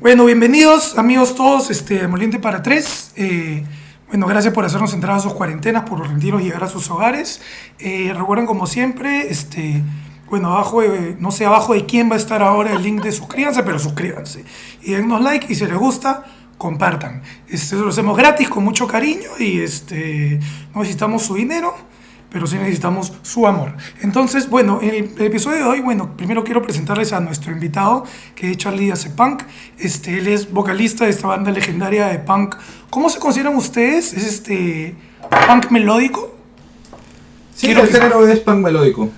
Bueno, bienvenidos amigos todos, Moliente para Tres. Bueno, gracias por hacernos entrar a sus cuarentenas, por permitirnos llegar a sus hogares. Recuerden como siempre, bueno, abajo no sé abajo de quién va a estar ahora el link de suscríbanse, pero suscríbanse. Y dennos like y si les gusta, compartan. Lo hacemos gratis, con mucho cariño y no necesitamos su dinero, pero sí necesitamos su amor. Entonces, bueno, en el episodio de hoy, bueno, primero quiero presentarles a nuestro invitado, que es Charlie Hace Punk. Él es vocalista de esta banda legendaria de punk. ¿Cómo se consideran ustedes? ¿Es punk melódico? Sí, Quiero el que... género es punk melódico.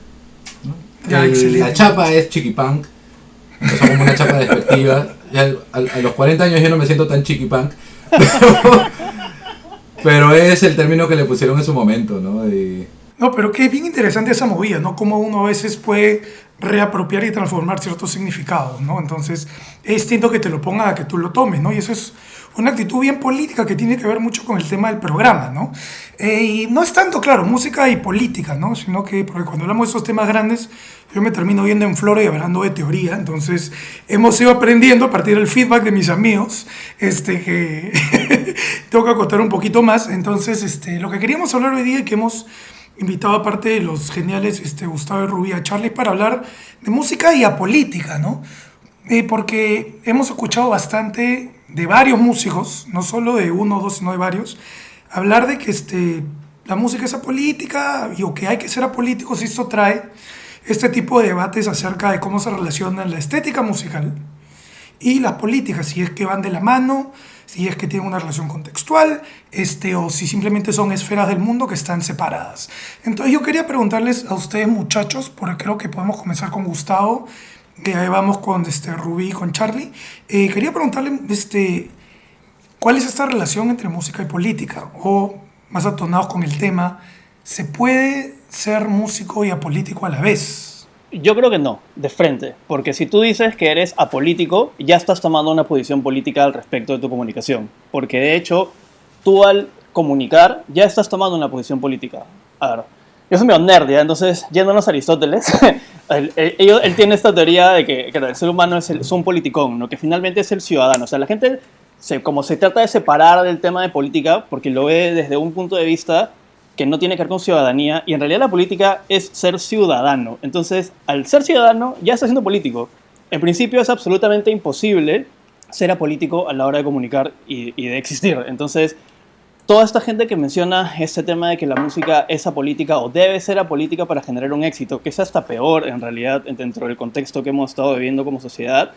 Ya, La excelente. chapa es chiqui punk, empezó como una chapa despectiva. Ya a los 40 años yo no me siento tan chiqui punk, pero es el término que le pusieron en su momento, ¿no? No, pero que es bien interesante esa movida, ¿no? Cómo uno a veces puede reapropiar y transformar ciertos significados, ¿no? Entonces, es distinto que te lo ponga a que tú lo tomes, ¿no? Y eso es una actitud bien política que tiene que ver mucho con el tema del programa, ¿no? Y no es tanto, claro, música y política, ¿no? Sino que, porque cuando hablamos de esos temas grandes, yo me termino viendo en floro y hablando de teoría, entonces hemos ido aprendiendo a partir del feedback de mis amigos, que tengo que acotar un poquito más, entonces, lo que queríamos hablar hoy día y que hemos invitado aparte de los geniales Gustavo y Rubí a Charlie para hablar de música y a política, ¿no? Porque hemos escuchado bastante de varios músicos, no solo de uno o dos, sino de varios, hablar de que la música es apolítica y o que hay que ser apolíticos y esto trae este tipo de debates acerca de cómo se relaciona la estética musical y las políticas, si es que van de la mano, si es que tienen una relación contextual, o si simplemente son esferas del mundo que están separadas. Entonces yo quería preguntarles a ustedes muchachos, porque creo que podemos comenzar con Gustavo, que ahí vamos con Rubí y con Charlie. Quería preguntarle cuál es esta relación entre música y política, o más atonados con el tema, ¿se puede ser músico y apolítico a la vez? Yo creo que no, de frente, porque si tú dices que eres apolítico, ya estás tomando una posición política al respecto de tu comunicación, porque de hecho, tú al comunicar ya estás tomando una posición política. A ver, yo soy medio nerd, ¿ya? Entonces, yéndonos a Aristóteles, él tiene esta teoría de que el ser humano es un politicón, ¿no? Que finalmente es el ciudadano. O sea, la gente, como se trata de separar del tema de política, porque lo ve desde un punto de vista que no tiene que ver con ciudadanía, y en realidad la política es ser ciudadano. Entonces, al ser ciudadano, ya está siendo político. En principio es absolutamente imposible ser apolítico a la hora de comunicar y de existir. Entonces, toda esta gente que menciona este tema de que la música es apolítica o debe ser apolítica para generar un éxito, que es hasta peor en realidad dentro del contexto que hemos estado viviendo como sociedad,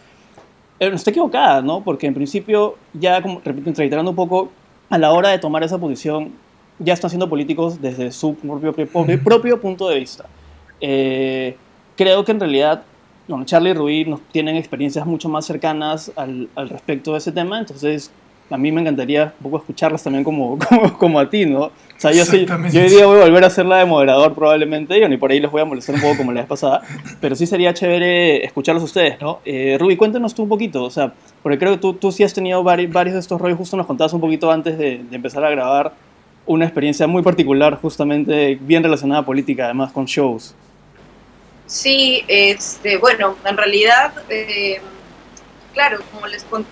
está equivocada, ¿no? Porque en principio, ya como, reiterando un poco, a la hora de tomar esa posición, ya están siendo políticos desde su propio punto de vista. Creo que en realidad, bueno, Charlie y Rubí nos tienen experiencias mucho más cercanas al respecto de ese tema, entonces a mí me encantaría un poco escucharlas también como a ti, ¿no? O sea, yo hoy día voy a volver a hacerla de moderador probablemente, y por ahí les voy a molestar un poco como la vez pasada, pero sí sería chévere escucharlos a ustedes, ¿no? Rubí, cuéntanos tú un poquito, o sea, porque creo que tú sí has tenido varios de estos rollos, justo nos contabas un poquito antes de empezar a grabar una experiencia muy particular, justamente bien relacionada a política, además con shows. Sí, bueno, en realidad, claro,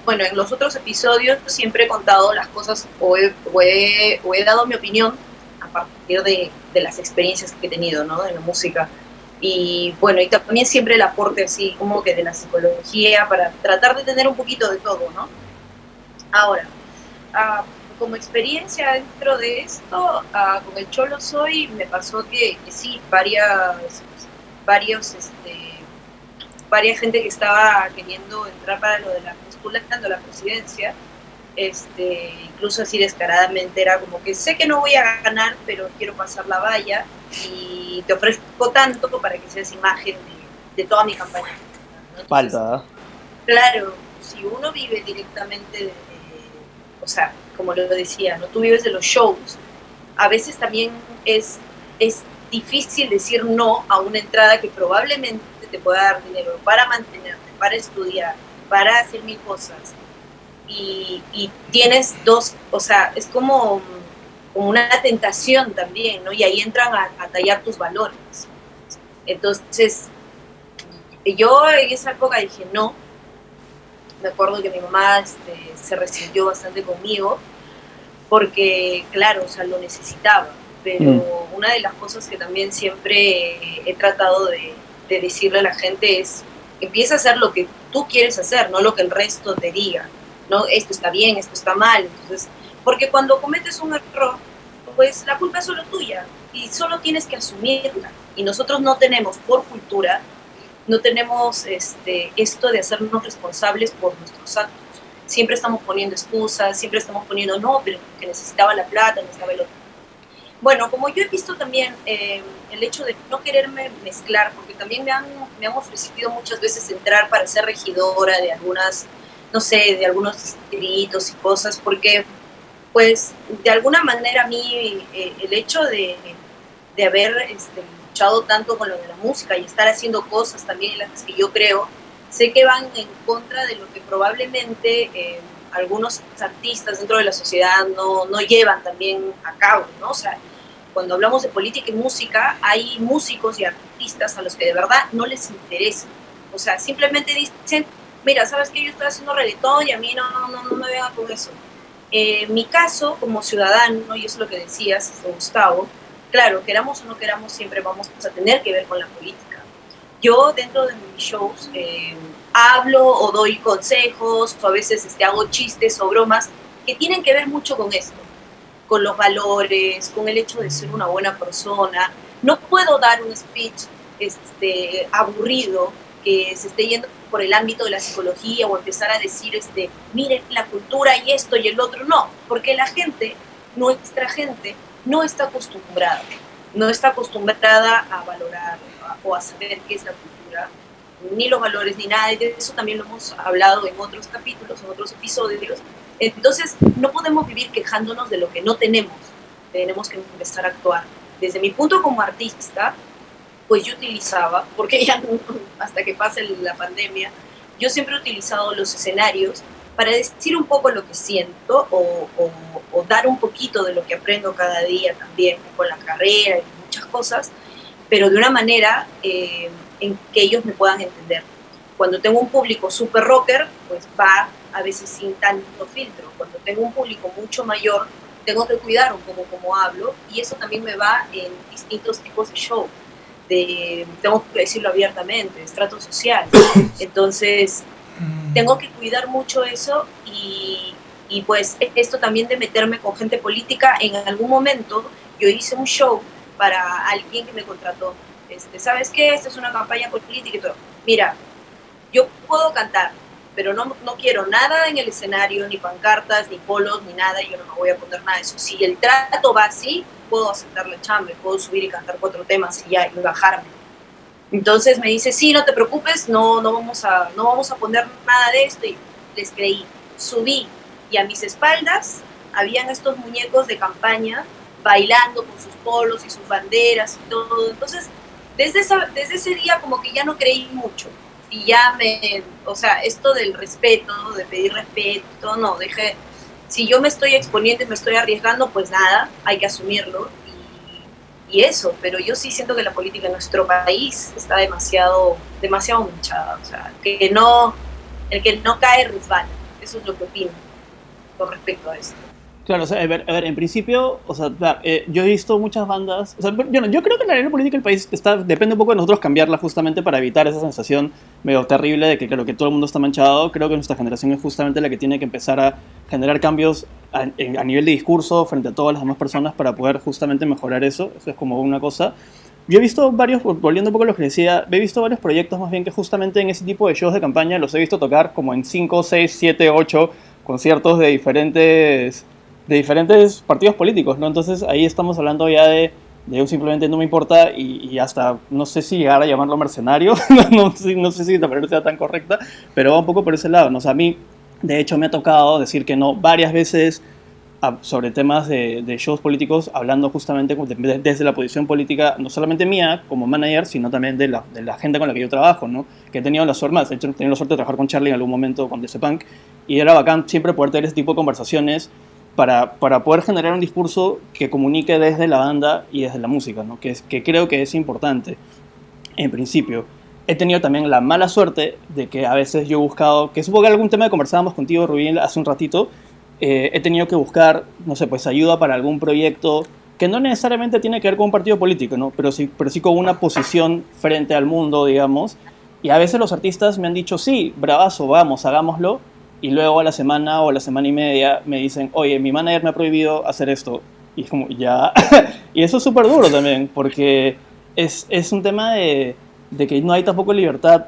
bueno, en los otros episodios siempre he contado las cosas o he dado mi opinión a partir de las experiencias que he tenido, ¿no? De la música. Y bueno, y también siempre el aporte así como que de la psicología para tratar de tener un poquito de todo, ¿no? Ahora, como experiencia dentro de esto, con el Cholo Soy me pasó que sí, varias gente que estaba queriendo entrar para lo de postulando la presidencia, incluso así descaradamente era como que sé que no voy a ganar, pero quiero pasar la valla y te ofrezco tanto para que seas imagen de toda mi campaña, ¿no? Entonces, Falta. claro, si uno vive directamente o sea, como lo decía, ¿no? Tú vives de los shows, a veces también es difícil decir no a una entrada que probablemente te pueda dar dinero para mantenerte, para estudiar, para hacer mil cosas. Y tienes dos, o sea, es como una tentación también, ¿no? Y ahí entran a tallar tus valores. Entonces, yo en esa época dije no, me acuerdo que mi mamá se resintió bastante conmigo, porque, claro, o sea, lo necesitaba. Pero una de las cosas que también siempre he tratado de decirle a la gente es, empieza a hacer lo que tú quieres hacer, no lo que el resto te diga. ¿No? Esto está bien, esto está mal. Entonces, porque cuando cometes un error, pues la culpa es solo tuya y solo tienes que asumirla. Y nosotros no tenemos, por cultura, no tenemos esto de hacernos responsables por nuestros actos. Siempre estamos poniendo excusas, siempre estamos poniendo, no, pero que necesitaba la plata, necesitaba el otro. Bueno, como yo he visto también el hecho de no quererme mezclar, porque también me han ofrecido muchas veces entrar para ser regidora de algunas, no sé, de algunos distritos y cosas, porque pues de alguna manera a mí el hecho de haber luchado tanto con lo de la música y estar haciendo cosas también en las que yo creo, sé que van en contra de lo que probablemente algunos artistas dentro de la sociedad no llevan también a cabo, ¿no? O sea, cuando hablamos de política y música, hay músicos y artistas a los que de verdad no les interesa. O sea, simplemente dicen, mira, ¿sabes qué? Yo estoy haciendo reggaetón y a mí no me vengan con eso. Mi caso, como ciudadano, y eso es lo que decías, Gustavo, claro, queramos o no queramos, siempre vamos a tener que ver con la política. Yo, dentro de mis shows, hablo o doy consejos, o a veces hago chistes o bromas que tienen que ver mucho con esto, con los valores, con el hecho de ser una buena persona. No puedo dar un speech aburrido que se esté yendo por el ámbito de la psicología o empezar a decir, miren la cultura y esto y el otro. No, porque la gente, nuestra gente, no está acostumbrada a valorar o a saber qué es la cultura, ni los valores, ni nada, y de eso también lo hemos hablado en otros capítulos, en otros episodios. Entonces, no podemos vivir quejándonos de lo que no tenemos, tenemos que empezar a actuar. Desde mi punto como artista, pues yo utilizaba, porque ya hasta que pase la pandemia, yo siempre he utilizado los escenarios para decir un poco lo que siento o dar un poquito de lo que aprendo cada día también con la carrera y muchas cosas, pero de una manera en que ellos me puedan entender. Cuando tengo un público súper rocker, pues va a veces sin tanto filtro. Cuando tengo un público mucho mayor, tengo que cuidar un poco cómo hablo, y eso también me va en distintos tipos de show. Tengo que decirlo abiertamente, estrato social. Entonces, tengo que cuidar mucho eso y pues esto también de meterme con gente política. En algún momento yo hice un show para alguien que me contrató. ¿Sabes qué? Esta es una campaña política y todo. Mira, yo puedo cantar, pero no quiero nada en el escenario, ni pancartas, ni polos, ni nada. Yo no me voy a poner nada de eso. Si el trato va así, puedo aceptar la chamba, puedo subir y cantar 4 temas y ya, y bajarme. Entonces me dice, sí, no te preocupes, no vamos a poner nada de esto, y les creí. Subí, y a mis espaldas habían estos muñecos de campaña bailando con sus polos y sus banderas y todo. Entonces, desde ese día como que ya no creí mucho. Y ya o sea, esto del respeto, de pedir respeto, no, dejé, si yo me estoy exponiendo y me estoy arriesgando, pues nada, hay que asumirlo. Y eso, pero yo sí siento que la política en nuestro país está demasiado manchada. O sea, el que no cae resbala. Eso es lo que opino con respecto a esto. Claro, o sea, a ver, en principio, o sea, yo he visto muchas bandas, o sea, yo creo que la arena política del país depende un poco de nosotros cambiarla justamente para evitar esa sensación medio terrible de que, claro, que todo el mundo está manchado. Creo que nuestra generación es justamente la que tiene que empezar a generar cambios a nivel de discurso frente a todas las demás personas para poder justamente mejorar eso. Eso es como una cosa. Yo he visto varios, volviendo un poco a lo que decía, he visto varios proyectos más bien que justamente en ese tipo de shows de campaña los he visto tocar como en 5, 6, 7, 8 conciertos de diferentes partidos políticos, ¿no? Entonces ahí estamos hablando ya de un simplemente no me importa, y hasta no sé si llegar a llamarlo mercenario, no sé si la palabra sea tan correcta, pero va un poco por ese lado, ¿no? O sea, a mí de hecho me ha tocado decir que no varias veces sobre temas de shows políticos, hablando justamente desde la posición política, no solamente mía como manager, sino también de la gente con la que yo trabajo, ¿no? Que he tenido la suerte, de hecho he tenido la suerte de trabajar con Charlie en algún momento con DC Punk, y era bacán siempre poder tener ese tipo de conversaciones para poder generar un discurso que comunique desde la banda y desde la música, ¿no? Que creo que es importante, en principio. he tenido también la mala suerte de que a veces yo he buscado, que supongo que algún tema que conversábamos contigo, Rubí, hace un ratito, he tenido que buscar, no sé, pues ayuda para algún proyecto que no necesariamente tiene que ver con un partido político, ¿no? Pero sí con una posición frente al mundo, digamos. Y a veces los artistas me han dicho, sí, bravazo, vamos, hagámoslo. Y luego a la semana o a la semana y media me dicen, oye, mi manager me ha prohibido hacer esto. Y es como, ya. Y eso es súper duro también, porque es un tema de que no hay tampoco libertad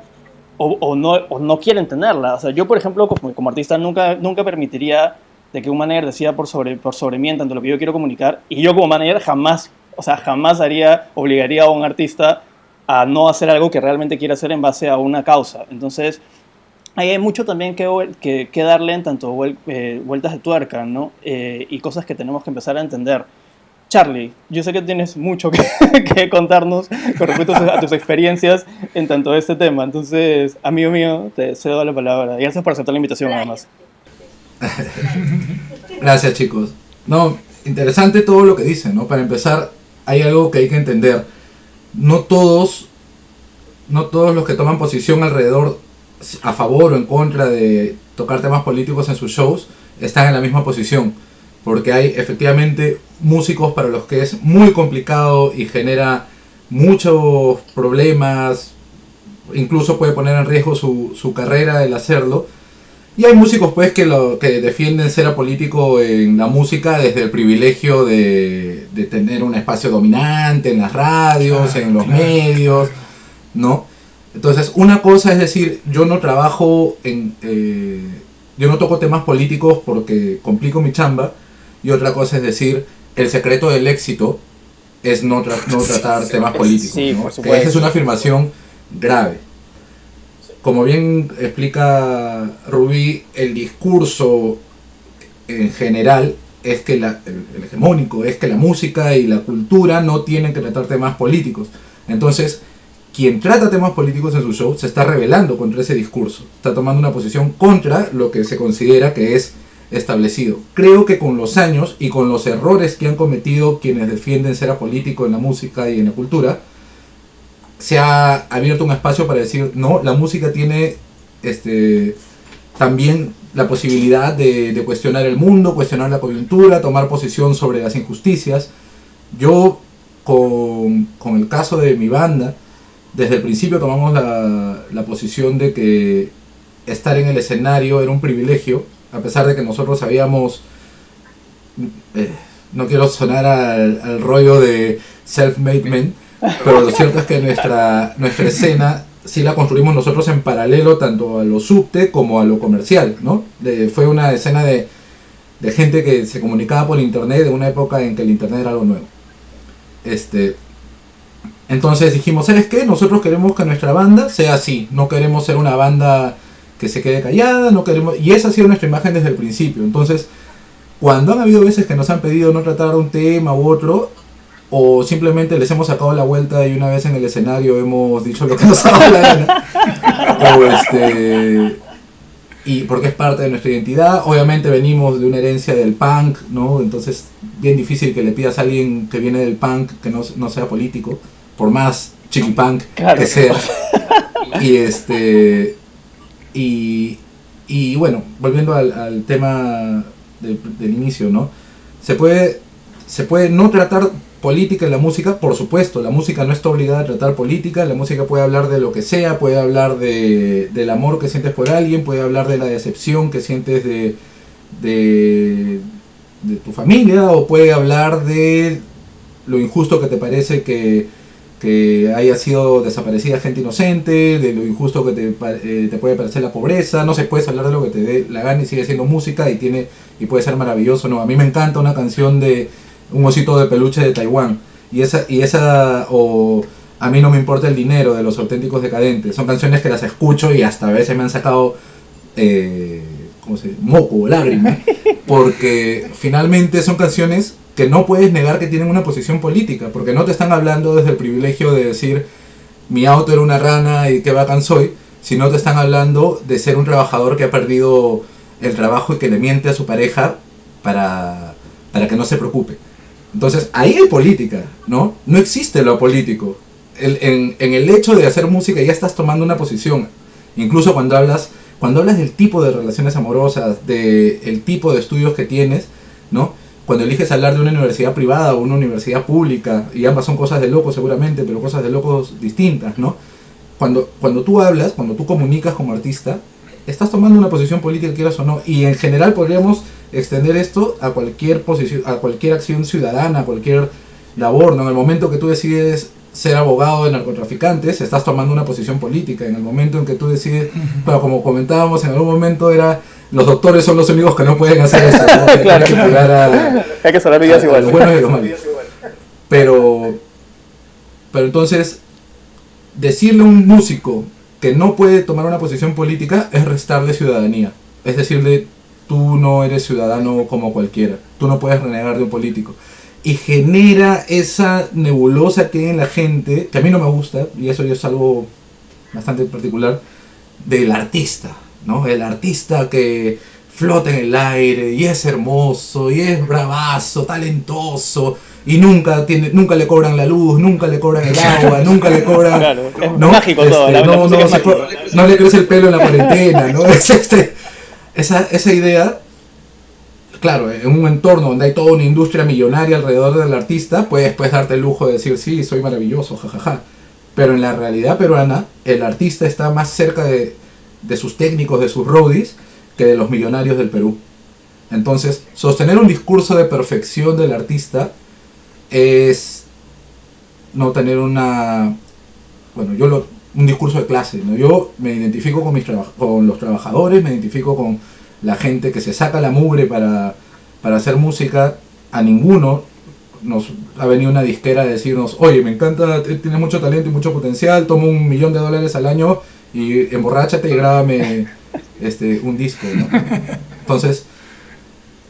o no quieren tenerla. O sea, yo, por ejemplo, como artista nunca permitiría de que un manager decida por sobre mí en tanto lo que yo quiero comunicar. Y yo como manager jamás obligaría a un artista a no hacer algo que realmente quiere hacer en base a una causa. Entonces, ahí hay mucho también que darle en tanto vueltas de tuerca, ¿no? Y cosas que tenemos que empezar a entender. Charlie, yo sé que tienes mucho que contarnos con respecto a tus experiencias en tanto a este tema. Entonces, amigo mío, te cedo la palabra. Y gracias por aceptar la invitación, además. Gracias, chicos. No, interesante todo lo que dicen, ¿no? Para empezar, hay algo que hay que entender. No todos los que toman posición alrededor, a favor o en contra de tocar temas políticos en sus shows, están en la misma posición. Porque hay efectivamente músicos para los que es muy complicado y genera muchos problemas, incluso puede poner en riesgo su carrera el hacerlo. Y hay músicos pues que defienden ser apolítico en la música desde el privilegio de tener un espacio dominante en las radios, en los medios, ¿no? Entonces, una cosa es decir, yo no trabajo yo no toco temas políticos porque complico mi chamba, y otra cosa es decir, el secreto del éxito es no tratar temas políticos, sí, ¿no? por Que supuesto. esa es una afirmación grave. Como bien explica Rubí, el discurso en general es que el hegemónico es que la música y la cultura no tienen que tratar temas políticos. Entonces, quien trata temas políticos en su show se está rebelando contra ese discurso, está tomando una posición contra lo que se considera que es establecido. Creo que con los años y con los errores que han cometido quienes defienden ser apolítico en la música y en la cultura, se ha abierto un espacio para decir, no, la música tiene también la posibilidad de cuestionar el mundo, cuestionar la coyuntura, tomar posición sobre las injusticias. Yo, con el caso de mi banda, desde el principio tomamos la posición de que estar en el escenario era un privilegio, a pesar de que nosotros habíamos, no quiero sonar al rollo de self-made men, pero lo cierto es que nuestra escena sí la construimos nosotros en paralelo tanto a lo subte como a lo comercial, ¿no? Fue una escena de gente que se comunicaba por internet de una época en que el internet era algo nuevo. Entonces dijimos, ¿sabes qué? Nosotros queremos que nuestra banda sea así, no queremos ser una banda que se quede callada, no queremos, y esa ha sido nuestra imagen desde el principio. Entonces, cuando han habido veces que nos han pedido no tratar un tema u otro, o simplemente les hemos sacado la vuelta y una vez en el escenario hemos dicho lo que nos ha dado la gana, y porque es parte de nuestra identidad. Obviamente venimos de una herencia del punk, ¿no? Entonces bien difícil que le pidas a alguien que viene del punk que no sea político, por más chiquipunk Claro. que sea. Y bueno, volviendo al tema del inicio, ¿no? Se puede no tratar política en la música, por supuesto, la música no está obligada a tratar política, la música puede hablar de lo que sea, puede hablar del amor que sientes por alguien, puede hablar de la decepción que sientes de tu familia, o puede hablar de lo injusto que te parece que haya sido desaparecida gente inocente, de lo injusto que te puede parecer la pobreza. No se puede hablar de lo que te dé la gana y sigue siendo música y puede ser maravilloso. No, a mí me encanta una canción de un osito de peluche de Taiwán y esa o A mí no me importa el dinero, de Los Auténticos Decadentes. Son canciones que las escucho y hasta a veces me han sacado moco o lágrima, porque finalmente son canciones que no puedes negar que tienen una posición política, porque no te están hablando desde el privilegio de decir mi auto era una rana y qué bacán soy, sino te están hablando de ser un trabajador que ha perdido el trabajo y que le miente a su pareja para que no se preocupe. Entonces ahí hay política, ¿no? No existe lo político. en el hecho de hacer música ya estás tomando una posición. Incluso cuando hablas del tipo de relaciones amorosas, del tipo de estudios que tienes, ¿no? Cuando eliges hablar de una universidad privada o una universidad pública, y ambas son cosas de locos seguramente, pero cosas de locos distintas, ¿no? Cuando tú hablas, cuando tú comunicas como artista, estás tomando una posición política, quieras o no, y en general podríamos extender esto a cualquier posición, a cualquier acción ciudadana, a cualquier labor, ¿no? En el momento que tú decides ser abogado de narcotraficantes, estás tomando una posición política. En el momento en que tú decides, bueno, como comentábamos, en algún momento era, los doctores son los únicos que no pueden hacer eso, ¿no? Claro. Hay que salvar vidas igual. los buenos y los malos. Pero entonces, decirle a un músico que no puede tomar una posición política es restarle ciudadanía. Es decirle, tú no eres ciudadano como cualquiera, tú no puedes renegar de un político. Y genera esa nebulosa que hay en la gente, que a mí no me gusta, y eso ya es algo bastante particular, del artista, ¿no? El artista que flota en el aire, y es hermoso, y es bravazo, talentoso, y nunca le cobran la luz, nunca le cobran el agua, nunca le cobran... Claro, es ¿no? mágico todo, la música es mágica. No le crece el pelo en la cuarentena, ¿no? Esa idea... Claro, en un entorno donde hay toda una industria millonaria alrededor del artista, puedes darte el lujo de decir, sí, soy maravilloso, jajaja. Pero en la realidad peruana, el artista está más cerca de sus técnicos, de sus roadies, que de los millonarios del Perú. Entonces, sostener un discurso de perfección del artista es no tener un discurso de clase, ¿no? Yo me identifico con los trabajadores, me identifico con la gente que se saca la mugre para hacer música. A ninguno nos ha venido una disquera a decirnos, oye, me encanta, tienes mucho talento y mucho potencial, toma $1 millón al año y emborráchate y grábame un disco, ¿no? Entonces,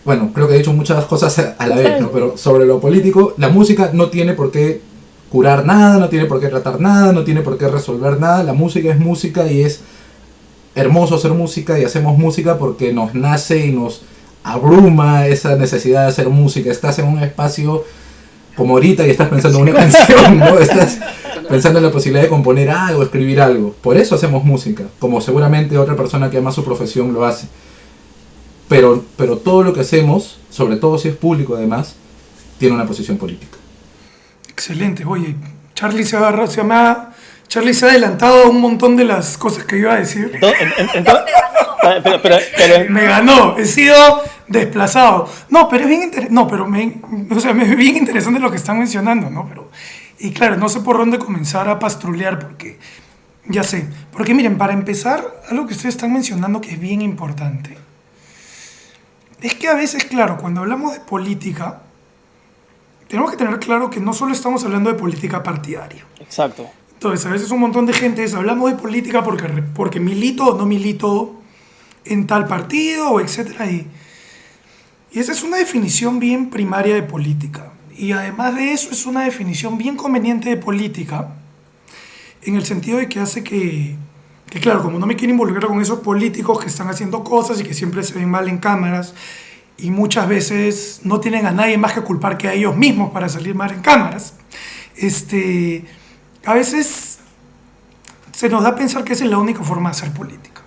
bueno, creo que he dicho muchas cosas a la vez, ¿no? Pero sobre lo político, la música no tiene por qué curar nada, no tiene por qué tratar nada, no tiene por qué resolver nada. La música es música y es hermoso hacer música, y hacemos música porque nos nace y nos abruma esa necesidad de hacer música. Estás en un espacio como ahorita y estás pensando en una canción, ¿no? Estás pensando en la posibilidad de componer algo, escribir algo. Por eso hacemos música, como seguramente otra persona que ama su profesión lo hace. Pero todo lo que hacemos, sobre todo si es público además, tiene una posición política. Excelente. Oye, Charlie se ha adelantado a un montón de las cosas que iba a decir. Pero me ganó, he sido desplazado. No, pero es bien es bien interesante lo que están mencionando, ¿no? Y claro, no sé por dónde comenzar a pastrulear, porque ya sé. Porque miren, para empezar, algo que ustedes están mencionando que es bien importante, es que a veces, claro, cuando hablamos de política, tenemos que tener claro que no solo estamos hablando de política partidaria. Exacto. Entonces, a veces un montón de gente hablamos de política porque milito o no milito en tal partido, etcétera. Y esa es una definición bien primaria de política. Y además de eso, es una definición bien conveniente de política, en el sentido de que hace que claro, como no me quiero involucrar con esos políticos que están haciendo cosas y que siempre se ven mal en cámaras, y muchas veces no tienen a nadie más que culpar que a ellos mismos para salir mal en cámaras, a veces se nos da a pensar que esa es la única forma de hacer política.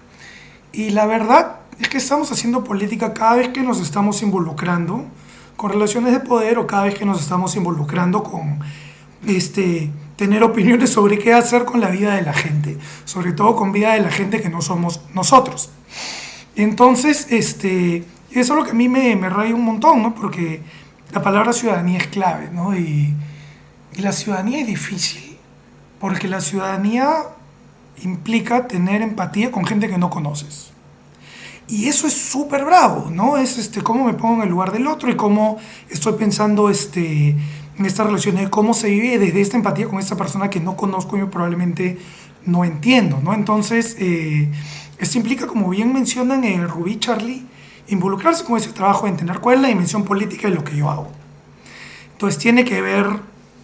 Y la verdad es que estamos haciendo política cada vez que nos estamos involucrando con relaciones de poder, o cada vez que nos estamos involucrando con tener opiniones sobre qué hacer con la vida de la gente, sobre todo con vida de la gente que no somos nosotros. Entonces, eso es lo que a mí me raya un montón, ¿no? Porque la palabra ciudadanía es clave, ¿no? Y la ciudadanía es difícil, porque la ciudadanía implica tener empatía con gente que no conoces. Y eso es súper bravo, ¿no? Es cómo me pongo en el lugar del otro y cómo estoy pensando en esta relación de cómo se vive desde esta empatía con esta persona que no conozco y yo probablemente no entiendo, ¿no? Entonces, esto implica, como bien mencionan Rubí, Charlie, involucrarse con ese trabajo de entender cuál es la dimensión política de lo que yo hago. Entonces, tiene que ver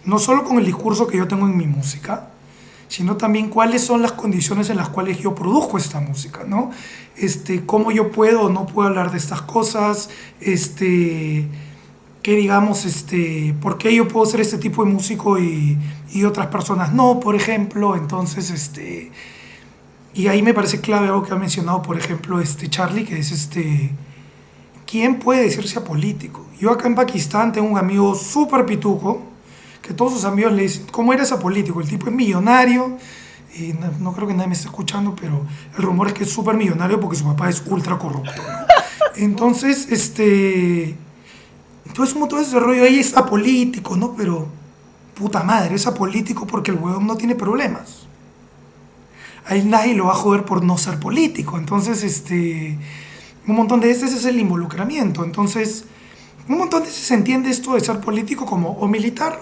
no solo con el discurso que yo tengo en mi música, sino también cuáles son las condiciones en las cuales yo produzco esta música, ¿no? Cómo yo puedo o no puedo hablar de estas cosas, que digamos, por qué yo puedo ser este tipo de músico y otras personas no, por ejemplo. Entonces, y ahí me parece clave algo que ha mencionado, por ejemplo, Charlie, que es ¿quién puede decirse apolítico? Yo acá en Pakistán tengo un amigo súper pituco, que todos sus amigos le dicen, ¿cómo eres apolítico? El tipo es millonario, y no creo que nadie me esté escuchando, pero el rumor es que es súper millonario porque su papá es ultra corrupto, ¿no? Entonces, entonces como todo ese rollo ahí es apolítico, ¿no? Pero, puta madre, es apolítico porque el huevón no tiene problemas. A él nadie lo va a joder por no ser político. Entonces, un montón de veces es el involucramiento. Entonces, un montón de veces se entiende esto de ser político como o militar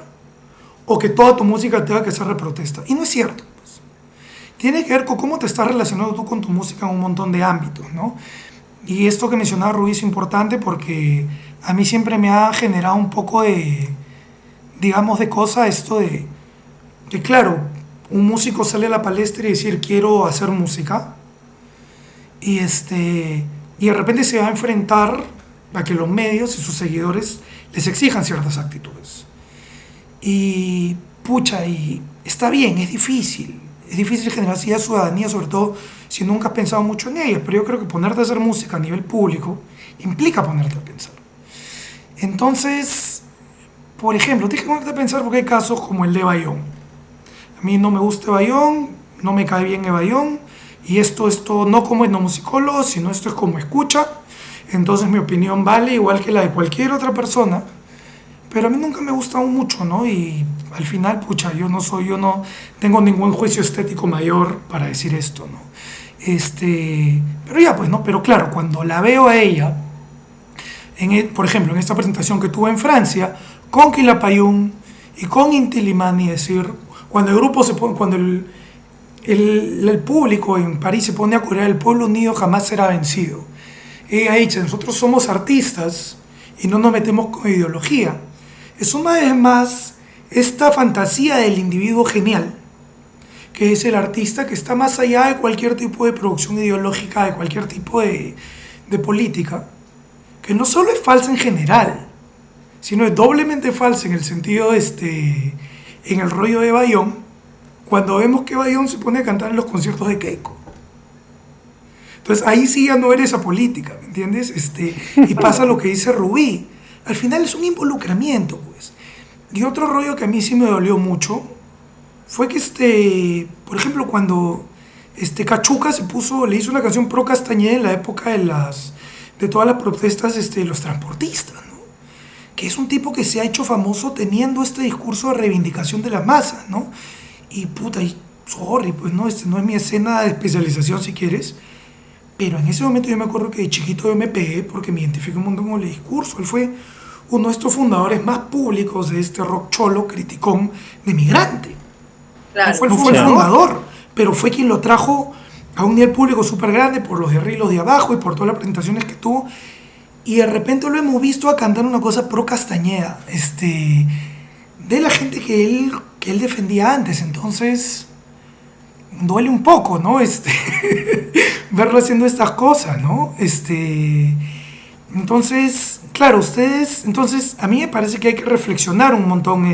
o que toda tu música tenga que ser de protesta. Y no es cierto. Pues. Tiene que ver con cómo te estás relacionando tú con tu música en un montón de ámbitos, ¿no? Y esto que mencionaba Rubí es importante porque a mí siempre me ha generado un poco de, digamos, de cosa esto de que, claro, un músico sale a la palestra y decir quiero hacer música y y de repente se va a enfrentar a que los medios y sus seguidores les exijan ciertas actitudes. Y pucha, y está bien, es difícil generar así ciudadanía, sobre todo si nunca has pensado mucho en ella, pero yo creo que ponerte a hacer música a nivel público implica ponerte a pensar. Entonces, por ejemplo, tienes que ponerte a pensar porque hay casos como el de Bayón. A mí no me gusta Bayón, no me cae bien Bayón, y esto no como etnomusicólogo, sino esto es como escucha, entonces mi opinión vale igual que la de cualquier otra persona, pero a mí nunca me ha gustado mucho, ¿no? Y al final, pucha, yo no tengo ningún juicio estético mayor para decir esto, ¿no? Pero ya, pues, ¿no? Pero claro, cuando la veo a ella, por ejemplo, en esta presentación que tuve en Francia, con Quilapayún y con Inti Illimani, es decir, cuando el grupo cuando el público en París se pone a corear el pueblo unido jamás será vencido. Ella dice, nosotros somos artistas y no nos metemos con ideología. Es una vez más esta fantasía del individuo genial, que es el artista que está más allá de cualquier tipo de producción ideológica, de cualquier tipo de política, que no solo es falsa en general, sino es doblemente falsa en el sentido en el rollo de Bayón, cuando vemos que Bayón se pone a cantar en los conciertos de Keiko. Entonces ahí sí ya no eres apolítica, ¿me entiendes? Y pasa lo que dice Rubí. Al final es un involucramiento, pues. Y otro rollo que a mí sí me dolió mucho fue que, por ejemplo, cuando Cachuca le hizo una canción pro Castañeda en la época de todas las protestas de los transportistas, ¿no? Que es un tipo que se ha hecho famoso teniendo este discurso de reivindicación de las masas, ¿no? Y puta, sorry, pues no, no es mi escena de especialización si quieres, pero en ese momento yo me acuerdo que de chiquito yo me pegué porque me identifiqué un montón con el discurso. Él fue uno de estos fundadores más públicos de este rock cholo, criticón, de Migrante. Claro. No fue el fundador, pero fue quien lo trajo a un nivel público súper grande por los de arriba y los de abajo y por todas las presentaciones que tuvo. Y de repente lo hemos visto a cantar una cosa pro Castañeda, de la gente que él defendía antes. Entonces, duele un poco, ¿no? Verlo haciendo estas cosas, ¿no? Entonces, claro, entonces a mí me parece que hay que reflexionar un montón,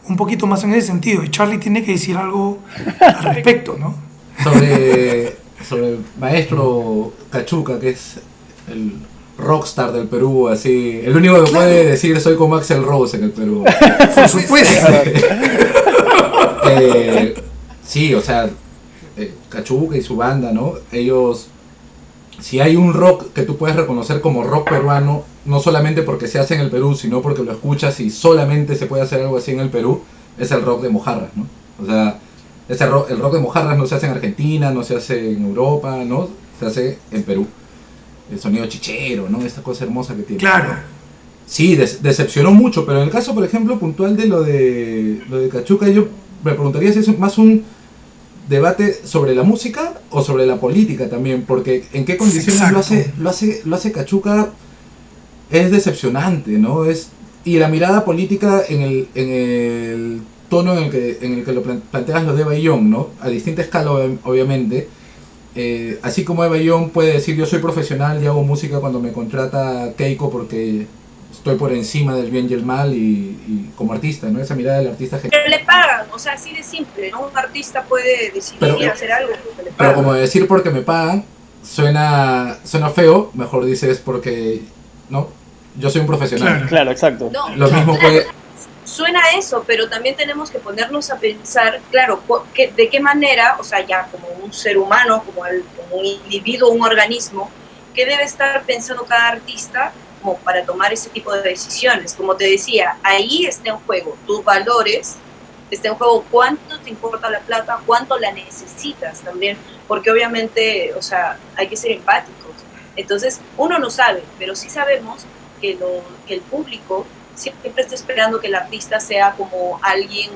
un poquito más en ese sentido. Y Charlie tiene que decir algo al respecto, ¿no? Sobre el maestro Cachuca, que es el rockstar del Perú, así, el único que puede decir soy como Axl Rose en el Perú. Por supuesto. Sí, o sea, Cachuca y su banda, ¿no? Ellos, si hay un rock que tú puedes reconocer como rock peruano, no solamente porque se hace en el Perú, sino porque lo escuchas y solamente se puede hacer algo así en el Perú, es el rock de Mojarras, ¿no? O sea, el rock de Mojarras no se hace en Argentina, no se hace en Europa, ¿no? Se hace en Perú. El sonido chichero, ¿no? Esta cosa hermosa que tiene. Claro. Sí, decepcionó mucho, pero en el caso, por ejemplo, puntual de lo de Cachuca, yo me preguntaría si es más un debate sobre la música o sobre la política también, porque en qué condiciones lo hace Cachuca es decepcionante, ¿no? Y la mirada política en el tono en el que lo planteas lo de Bayón, ¿no? A distinta escala, obviamente. Así como Eva Young puede decir yo soy profesional y hago música cuando me contrata Keiko porque estoy por encima del bien y el mal y como artista, ¿no? Esa mirada del artista. Pero le pagan, o sea, así de simple, ¿no? Un artista puede decidir hacer algo porque le pagan. Pero como decir porque me pagan suena feo, mejor dices porque, ¿no? Yo soy un profesional. Claro, exacto. No, Lo mismo puede... Suena eso, pero también tenemos que ponernos a pensar, claro, de qué manera, o sea, ya como un ser humano, como un individuo, un organismo, qué debe estar pensando cada artista como para tomar ese tipo de decisiones. Como te decía, ahí está en juego tus valores, está en juego cuánto te importa la plata, cuánto la necesitas también, porque obviamente, o sea, hay que ser empáticos. Entonces, uno no sabe, pero sí sabemos que el público siempre está esperando que el artista sea como alguien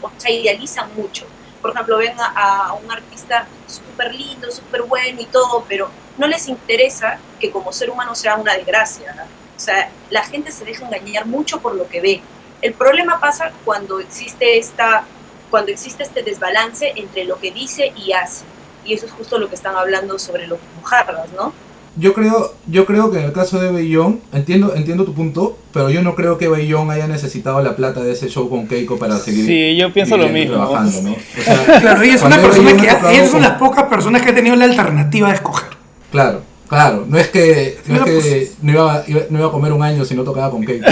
o sea, idealizan mucho. Por ejemplo, ven a un artista súper lindo, súper bueno y todo, pero no les interesa que como ser humano sea una desgracia, ¿no? O sea, la gente se deja engañar mucho por lo que ve. El problema pasa cuando existe este desbalance entre lo que dice y hace. Y eso es justo lo que están hablando sobre los mojarras, ¿no? Yo creo que en el caso de Bayon, entiendo tu punto, pero yo no creo que Bayon haya necesitado la plata de ese show con Keiko para seguir. Sí, yo pienso lo mismo. Trabajando, ¿no? O sea, claro, ella es una persona que ella es una de las pocas personas que ha tenido la alternativa de escoger. Claro, no es que no iba a comer un año si no tocaba con Keiko.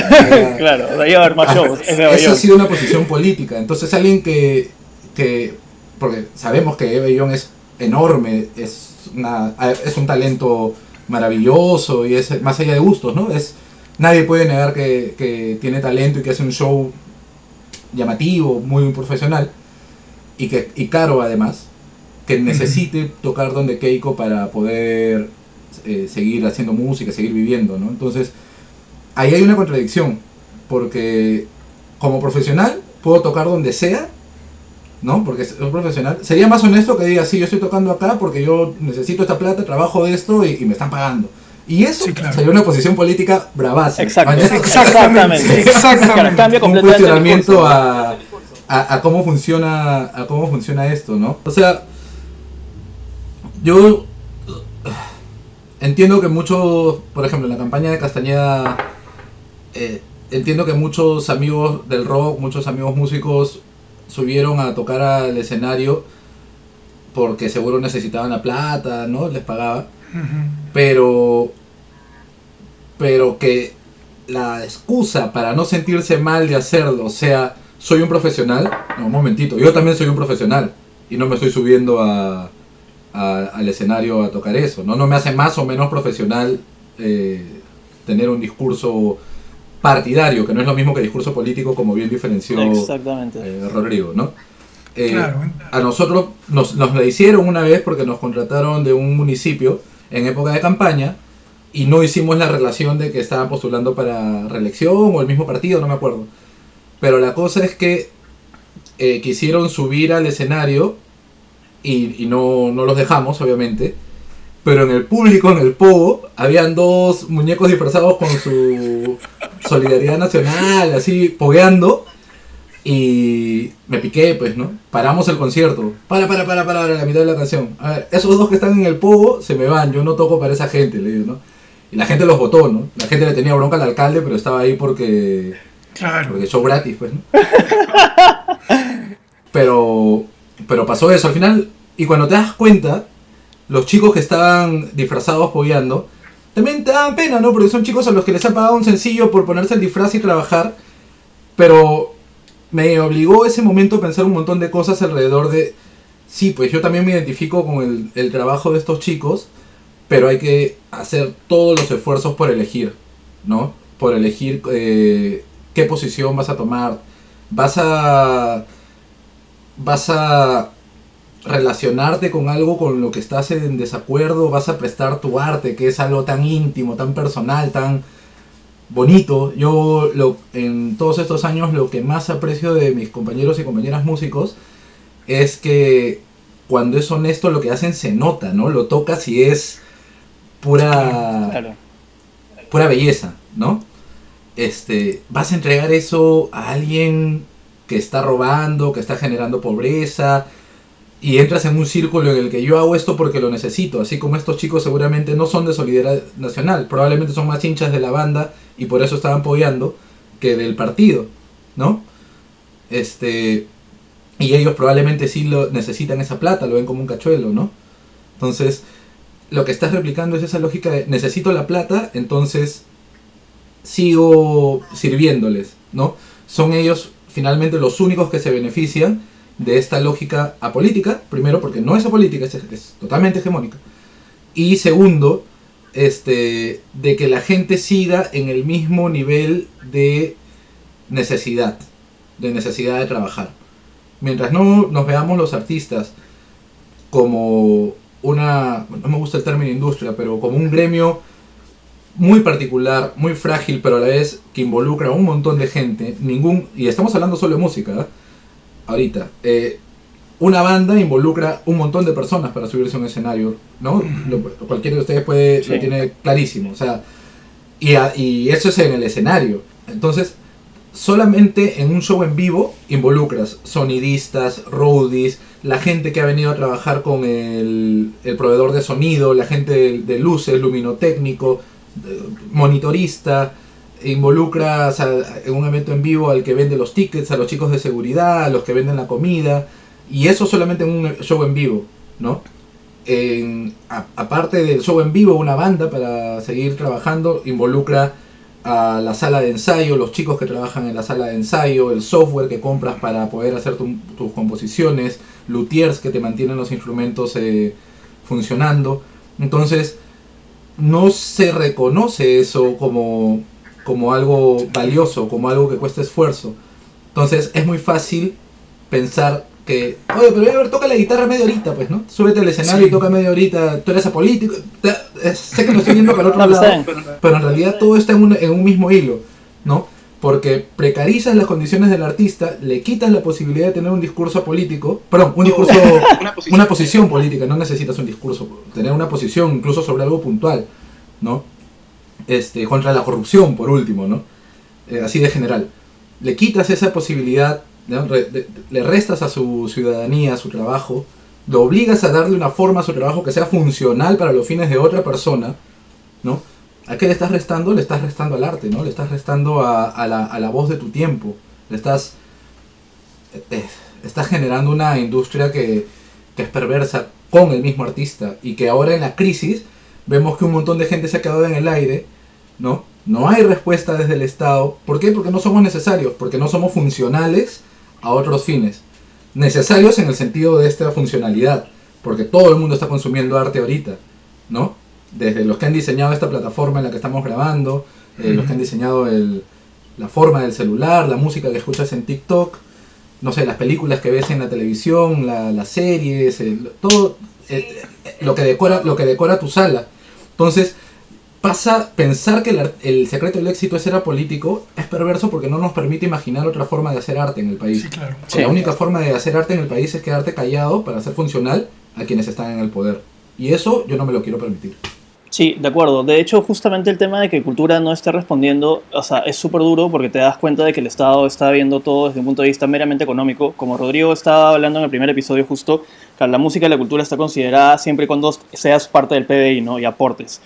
Claro, de ahí va a haber más shows. Eso ha sido una posición política. Entonces alguien que porque sabemos que Bayon es enorme, es un talento maravilloso y es más allá de gustos, ¿no? Nadie puede negar que tiene talento y que hace un show llamativo, muy profesional y caro además, que necesite tocar donde Keiko para poder seguir haciendo música, seguir viviendo, ¿no? Entonces, ahí hay una contradicción, porque como profesional puedo tocar donde sea, ¿no? Porque es un profesional. Sería más honesto que diga, sí, yo estoy tocando acá porque yo necesito esta plata, trabajo de esto y me están pagando. Y eso sería una posición política bravaza. Exactamente. Cambia un cuestionamiento a cómo funciona esto, ¿no? O sea, yo entiendo que muchos, por ejemplo, en la campaña de Castañeda, entiendo que muchos amigos del rock, muchos amigos músicos subieron a tocar al escenario porque seguro necesitaban la plata, ¿no? Les pagaba. Pero que la excusa para no sentirse mal de hacerlo, o sea, soy un profesional. No, un momentito, yo también soy un profesional y no me estoy subiendo al escenario a tocar eso, ¿no? No me hace más o menos profesional tener un discurso partidario, que no es lo mismo que discurso político, como bien diferenció Rodrigo, ¿no? A nosotros nos la hicieron una vez porque nos contrataron de un municipio en época de campaña y no hicimos la relación de que estaban postulando para reelección o el mismo partido, no me acuerdo. Pero la cosa es que quisieron subir al escenario y no los dejamos, obviamente. Pero en el público, en el pogo, habían dos muñecos disfrazados con su solidaridad nacional, así, pogueando. Y me piqué, pues, ¿no? Paramos el concierto. Para, la mitad de la canción. A ver, esos dos que están en el pogo se me van, yo no toco para esa gente, le digo, ¿no? Y la gente los votó, ¿no? La gente le tenía bronca al alcalde, pero estaba ahí porque show gratis, pues, ¿no? Pero pasó eso al final, y cuando te das cuenta, los chicos que estaban disfrazados pogueando, también te dan pena, ¿no? Porque son chicos a los que les han pagado un sencillo por ponerse el disfraz y trabajar, pero me obligó ese momento a pensar un montón de cosas alrededor de, sí, pues yo también me identifico con el trabajo de estos chicos, pero hay que hacer todos los esfuerzos por elegir, ¿no? Por elegir qué posición vas a tomar, vas a relacionarte con algo con lo que estás en desacuerdo, vas a prestar tu arte, que es algo tan íntimo, tan personal, tan bonito. Yo en todos estos años lo que más aprecio de mis compañeros y compañeras músicos es que cuando es honesto lo que hacen se nota, ¿no? Lo tocas y es pura belleza, ¿no? Vas a entregar eso a alguien que está robando, que está generando pobreza. y entras en un círculo en el que yo hago esto porque lo necesito, así como estos chicos seguramente no son de Solidaridad Nacional, probablemente son más hinchas de la banda y por eso estaban apoyando que del partido, ¿no? Y ellos probablemente sí lo necesitan esa plata, lo ven como un cachuelo, ¿no? Entonces, lo que estás replicando es esa lógica de necesito la plata, entonces sigo sirviéndoles, ¿no? Son ellos finalmente los únicos que se benefician de esta lógica apolítica, primero porque no es apolítica, es totalmente hegemónica, y segundo, de que la gente siga en el mismo nivel de necesidad de trabajar. Mientras no nos veamos los artistas como no me gusta el término industria, pero como un gremio muy particular, muy frágil, pero a la vez que involucra a un montón de gente, y estamos hablando solo de música, ¿eh? Ahorita, una banda involucra un montón de personas para subirse a un escenario, ¿no? Cualquiera de ustedes lo tiene clarísimo, o sea, y eso es en el escenario. Entonces, solamente en un show en vivo involucras sonidistas, roadies, la gente que ha venido a trabajar con el proveedor de sonido, la gente de luces, luminotécnico, monitorista, involucras en un evento en vivo al que vende los tickets, a los chicos de seguridad, a los que venden la comida, y eso solamente en un show en vivo, ¿no? Aparte del show en vivo, una banda para seguir trabajando involucra a la sala de ensayo, los chicos que trabajan en la sala de ensayo, el software que compras para poder hacer tus composiciones, luthiers que te mantienen los instrumentos funcionando. Entonces no se reconoce eso como algo valioso, como algo que cuesta esfuerzo. Entonces es muy fácil pensar que, oye, pero a ver, toca la guitarra media horita, pues, ¿no? Súbete al escenario y toca media horita, tú eres apolítico. Sé que lo estoy viendo para otro lado, pero en realidad todo está en un mismo hilo, ¿no? Porque precarizas las condiciones del artista, le quitas la posibilidad de tener un discurso político, perdón, una posición política, no necesitas un discurso, tener una posición incluso sobre algo puntual, ¿no? Contra la corrupción, por último, ¿no? Así de general. Le quitas esa posibilidad, ¿no? Le restas a su ciudadanía, a su trabajo, lo obligas a darle una forma a su trabajo que sea funcional para los fines de otra persona, ¿no? ¿A qué le estás restando? Le estás restando al arte, ¿no? Le estás restando a la voz de tu tiempo. Le estás generando una industria que es perversa con el mismo artista y que ahora en la crisis vemos que un montón de gente se ha quedado en el aire, ¿no? No hay respuesta desde el Estado. ¿Por qué? Porque no somos necesarios, porque no somos funcionales a otros fines. Necesarios en el sentido de esta funcionalidad, porque todo el mundo está consumiendo arte ahorita, ¿no? Desde los que han diseñado esta plataforma en la que estamos grabando, los que han diseñado la forma del celular, la música que escuchas en TikTok, no sé, las películas que ves en la televisión, las series, todo lo que decora tu sala. Entonces, pensar que el secreto del éxito es ser apolítico es perverso porque no nos permite imaginar otra forma de hacer arte en el país. Sí, claro. La única forma de hacer arte en el país es quedarte callado para ser funcional a quienes están en el poder. Y eso yo no me lo quiero permitir. Sí, de acuerdo. De hecho, justamente el tema de que cultura no esté respondiendo, o sea, es súper duro porque te das cuenta de que el Estado está viendo todo desde un punto de vista meramente económico. Como Rodrigo estaba hablando en el primer episodio justo, que la música y la cultura está considerada siempre y cuando seas parte del PBI, ¿no? Y aportes.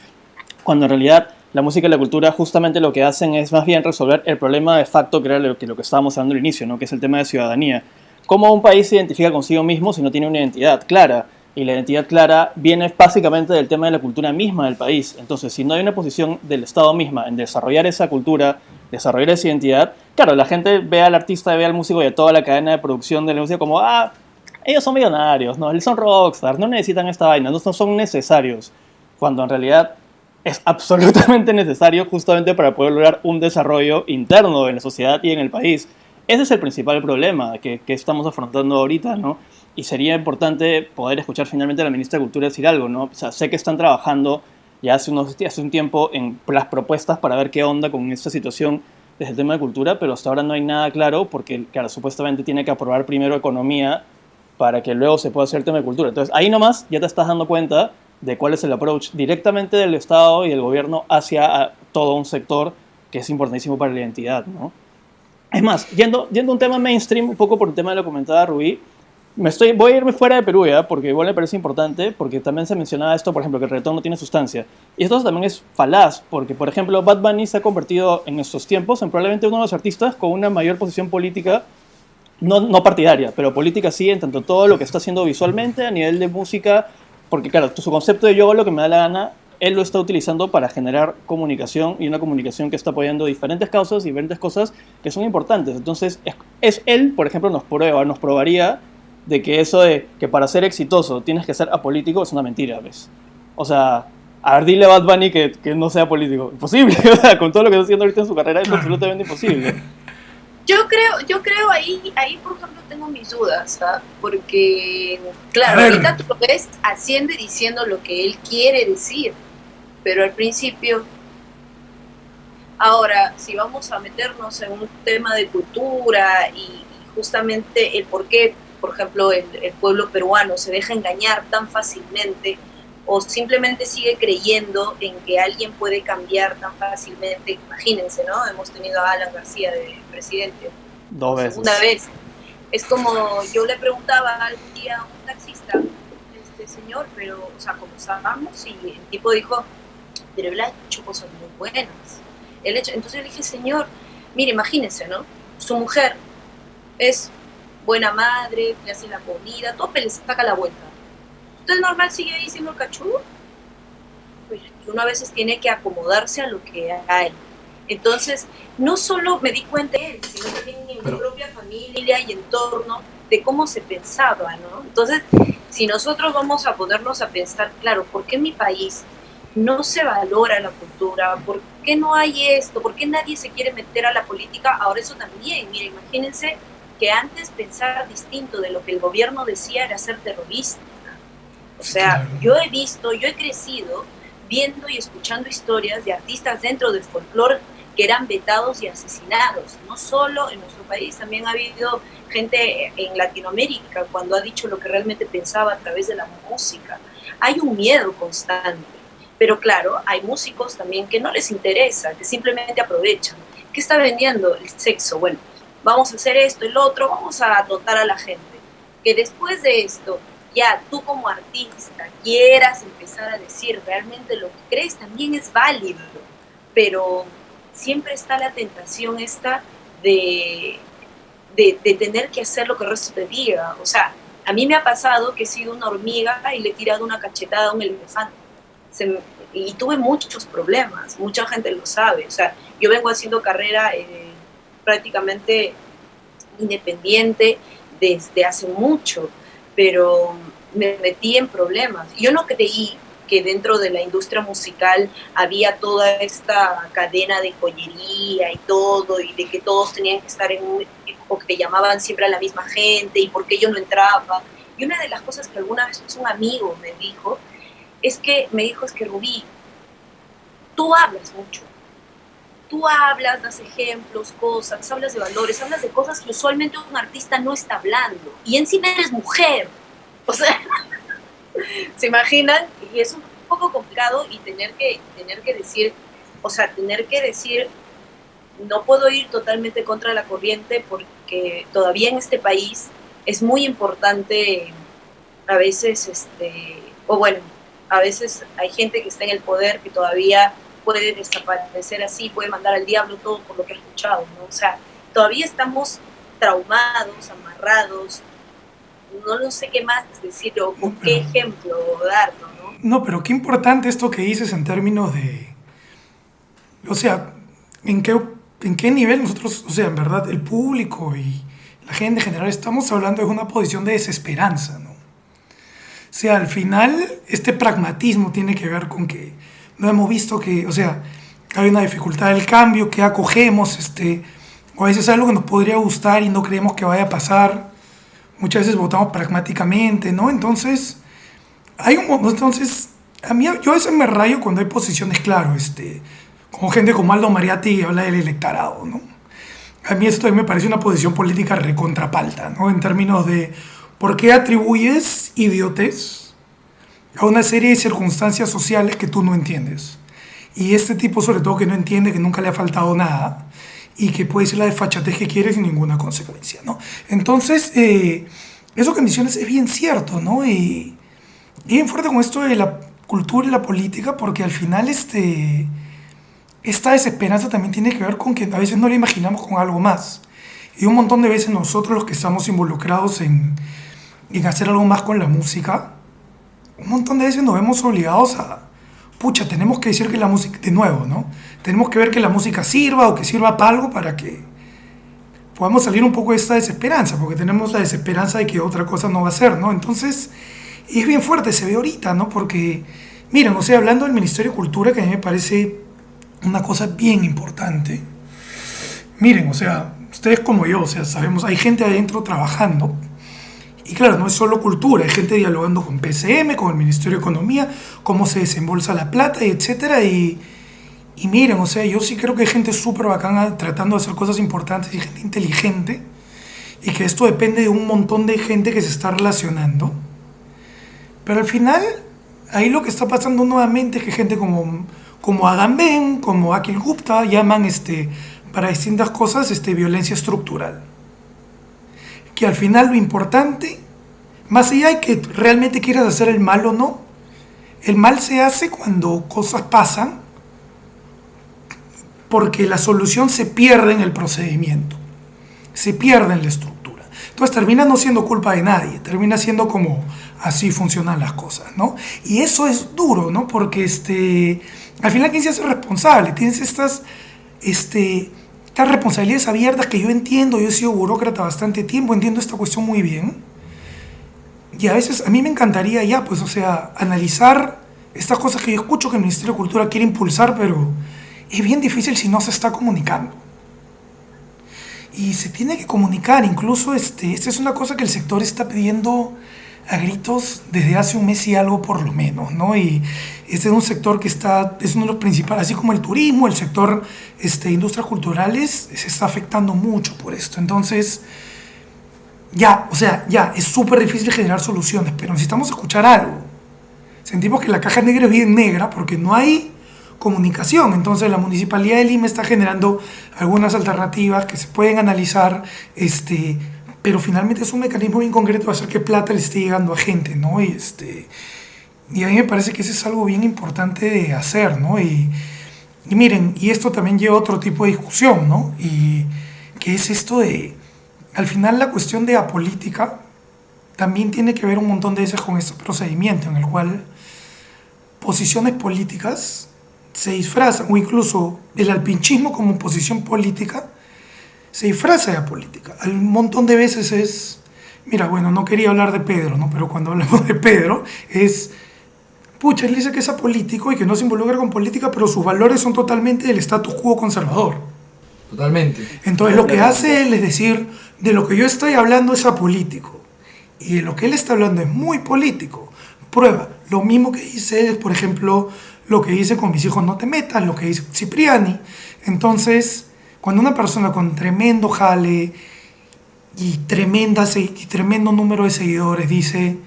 Cuando en realidad la música y la cultura justamente lo que hacen es más bien resolver el problema de facto que era lo que estábamos hablando al inicio, ¿no? Que es el tema de ciudadanía. ¿Cómo un país se identifica consigo mismo si no tiene una identidad clara? Y la identidad clara viene básicamente del tema de la cultura misma del país. Entonces, si no hay una posición del Estado misma en desarrollar esa cultura, desarrollar esa identidad, claro, la gente ve al artista, ve al músico y a toda la cadena de producción de la música como, ellos son millonarios, ¿no? Ellos son rockstars, no necesitan esta vaina, no son necesarios. Cuando en realidad es absolutamente necesario justamente para poder lograr un desarrollo interno en la sociedad y en el país. Ese es el principal problema que estamos afrontando ahorita, ¿no? Y sería importante poder escuchar finalmente a la ministra de Cultura decir algo, ¿no? O sea, sé que están trabajando ya hace un tiempo en las propuestas para ver qué onda con esta situación desde el tema de cultura, pero hasta ahora no hay nada claro porque, claro, supuestamente tiene que aprobar primero economía para que luego se pueda hacer el tema de cultura. Entonces, ahí nomás ya te estás dando cuenta de cuál es el approach directamente del Estado y del gobierno hacia todo un sector que es importantísimo para la identidad, ¿no? Es más, yendo a un tema mainstream, un poco por el tema de lo que comentaba Rubí, Voy a irme fuera de Perú ya, porque igual me parece importante, porque también se mencionaba esto, por ejemplo, que el reggaetón no tiene sustancia. Y esto también es falaz, porque, por ejemplo, Bad Bunny se ha convertido en estos tiempos en probablemente uno de los artistas con una mayor posición política, no partidaria, pero política sí, en tanto todo lo que está haciendo visualmente, a nivel de música, porque claro, su concepto de yo hago lo que me da la gana, él lo está utilizando para generar comunicación, y una comunicación que está apoyando diferentes causas y diferentes cosas que son importantes. Entonces, él, por ejemplo, nos probaría de que eso de que para ser exitoso tienes que ser apolítico es una mentira, ¿ves? O sea, a ver, dile a Bad Bunny que no sea político. Imposible, o sea, con todo lo que está haciendo ahorita en su carrera es absolutamente imposible. Yo creo ahí por ejemplo tengo mis dudas, ¿sabes? Porque, claro, ahorita tú lo ves haciendo y diciendo lo que él quiere decir, pero al principio, ahora, si vamos a meternos en un tema de cultura y justamente el por qué, por ejemplo, el pueblo peruano se deja engañar tan fácilmente o simplemente sigue creyendo en que alguien puede cambiar tan fácilmente. Imagínense, ¿no? Hemos tenido a Alan García de presidente 2 veces. Segunda vez. Es como yo le preguntaba algún día a un taxista, señor, pero, o sea, como sabemos, y el tipo dijo, pero él ha hecho cosas muy buenas. Entonces le dije, señor, mire, imagínense, ¿no? Su mujer es buena madre, le hace la comida, todo le saca la vuelta. Entonces normal sigue ahí siendo el cachudo. Pues uno a veces tiene que acomodarse a lo que hay. Entonces, no solo me di cuenta de él, sino también en mi propia familia y entorno de cómo se pensaba, ¿no? Entonces, si nosotros vamos a ponernos a pensar, claro, ¿por qué en mi país no se valora la cultura? ¿Por qué no hay esto? ¿Por qué nadie se quiere meter a la política? Ahora eso también, mira, imagínense que antes pensar distinto de lo que el gobierno decía era ser terrorista. O sea, yo he crecido viendo y escuchando historias de artistas dentro del folclore que eran vetados y asesinados. No solo en nuestro país, también ha habido gente en Latinoamérica cuando ha dicho lo que realmente pensaba a través de la música. Hay un miedo constante, pero claro, hay músicos también que no les interesa, que simplemente aprovechan. ¿Qué está vendiendo? El sexo. Bueno, vamos a hacer esto y lo otro, vamos a dotar a la gente. Que después de esto, ya tú como artista quieras empezar a decir realmente lo que crees, también es válido, pero siempre está la tentación esta de tener que hacer lo que el resto te diga. O sea, a mí me ha pasado que he sido una hormiga y le he tirado una cachetada a un elefante. Y tuve muchos problemas, mucha gente lo sabe. O sea, yo vengo haciendo carrera prácticamente independiente desde hace mucho, pero me metí en problemas. Yo no creí que dentro de la industria musical había toda esta cadena de joyería y todo, y de que todos tenían que estar o que llamaban siempre a la misma gente, y por qué yo no entraba. Y una de las cosas que alguna vez un amigo me dijo, es que Rubí, tú hablas mucho. Tú hablas, das ejemplos, cosas, hablas de valores, hablas de cosas que usualmente un artista no está hablando. Y encima eres mujer. O sea, ¿se imaginan? Y es un poco complicado y tener que decir, no puedo ir totalmente contra la corriente porque todavía en este país es muy importante a veces, a veces hay gente que está en el poder que todavía puede desaparecer así, puede mandar al diablo todo por lo que he escuchado, ¿no? O sea, todavía estamos traumados, amarrados, no sé qué más decir o con qué ejemplo darlo, ¿no? No, pero qué importante esto que dices en términos de, o sea, en qué nivel nosotros, o sea, en verdad, el público y la gente en general estamos hablando de una posición de desesperanza, ¿no? O sea, al final, este pragmatismo tiene que ver con que no hemos visto que, o sea, hay una dificultad del cambio, que acogemos, o a veces algo que nos podría gustar y no creemos que vaya a pasar. Muchas veces votamos pragmáticamente, ¿no? Entonces, yo a veces me rayo cuando hay posiciones, claro, como gente como Aldo Mariatti habla del electorado, ¿no? A mí eso también me parece una posición política recontrapalta, ¿no? En términos de por qué atribuyes idiotez a una serie de circunstancias sociales que tú no entiendes. Y este tipo, sobre todo, que no entiende, que nunca le ha faltado nada y que puede ser la desfachatez que quiere sin ninguna consecuencia, ¿no? Entonces, eso que mencionas es bien cierto, ¿no? Y bien fuerte con esto de la cultura y la política, porque al final esta desesperanza también tiene que ver con que a veces no la imaginamos con algo más. Y un montón de veces nosotros los que estamos involucrados en hacer algo más con la música, un montón de veces nos vemos obligados a, pucha, tenemos que decir que la música, de nuevo, ¿no? Tenemos que ver que la música sirva o que sirva para algo para que podamos salir un poco de esta desesperanza, porque tenemos la desesperanza de que otra cosa no va a ser, ¿no? Entonces, y es bien fuerte, se ve ahorita, ¿no? Porque, miren, o sea, hablando del Ministerio de Cultura, que a mí me parece una cosa bien importante. Miren, o sea, ustedes como yo, o sea, sabemos, hay gente adentro trabajando. Y claro, no es solo cultura, hay gente dialogando con PCM, con el Ministerio de Economía, cómo se desembolsa la plata, y etcétera. Y miren, o sea, yo sí creo que hay gente súper bacana tratando de hacer cosas importantes y gente inteligente. Y que esto depende de un montón de gente que se está relacionando. Pero al final, ahí lo que está pasando nuevamente es que gente como Agamben, como Akhil Gupta, llaman para distintas cosas violencia estructural. Que al final lo importante, más allá de que realmente quieras hacer el mal o no, el mal se hace cuando cosas pasan porque la solución se pierde en el procedimiento, se pierde en la estructura. Entonces termina no siendo culpa de nadie, termina siendo como así funcionan las cosas, ¿no? Y eso es duro, ¿no? Porque al final, ¿quién se hace responsable? Tienes estas responsabilidades abiertas que yo entiendo, yo he sido burócrata bastante tiempo, entiendo esta cuestión muy bien. Y a veces a mí me encantaría ya, pues, o sea, analizar estas cosas que yo escucho que el Ministerio de Cultura quiere impulsar, pero es bien difícil si no se está comunicando. Y se tiene que comunicar, incluso esta es una cosa que el sector está pidiendo a gritos desde hace un mes y algo por lo menos, ¿no? Y este es un sector que es uno de los principales, así como el turismo, el sector industrias culturales, se está afectando mucho por esto. Entonces, ya es súper difícil generar soluciones, pero necesitamos escuchar algo. Sentimos que la caja negra es bien negra porque no hay comunicación. Entonces la Municipalidad de Lima está generando algunas alternativas que se pueden analizar, pero finalmente es un mecanismo bien concreto de hacer que plata le esté llegando a gente, ¿no? Y a mí me parece que eso es algo bien importante de hacer, ¿no? Y miren, y esto también lleva a otro tipo de discusión, ¿no? Y que es esto de, al final la cuestión de apolítica también tiene que ver un montón de veces con este procedimiento en el cual posiciones políticas se disfrazan, o incluso el alpinchismo como posición política se disfraza de política. Un montón de veces es, mira, bueno, no quería hablar de Pedro, ¿no? Pero cuando hablamos de Pedro es, pucha, él dice que es apolítico y que no se involucra con política, pero sus valores son totalmente del status quo conservador. Totalmente. Entonces lo que hace él es decir, de lo que yo estoy hablando es apolítico, y de lo que él está hablando es muy político. Prueba, lo mismo que dice él, por ejemplo, lo que dice con mis hijos no te metas, lo que dice Cipriani. Entonces, cuando una persona con tremendo jale y tremendo número de seguidores dice,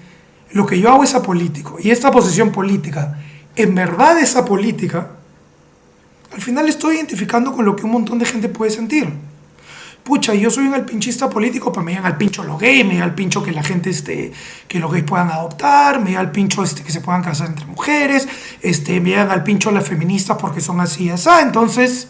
lo que yo hago es apolítico, y esta posición política en verdad es apolítica, al final estoy identificando con lo que un montón de gente puede sentir. Pucha, yo soy un alpinchista político, pues me llegan al pincho los gays, me llega al pincho que la gente, que los gays puedan adoptar, me llega al pincho que se puedan casar entre mujeres, me llegan al pincho las feministas porque son así y así. Entonces,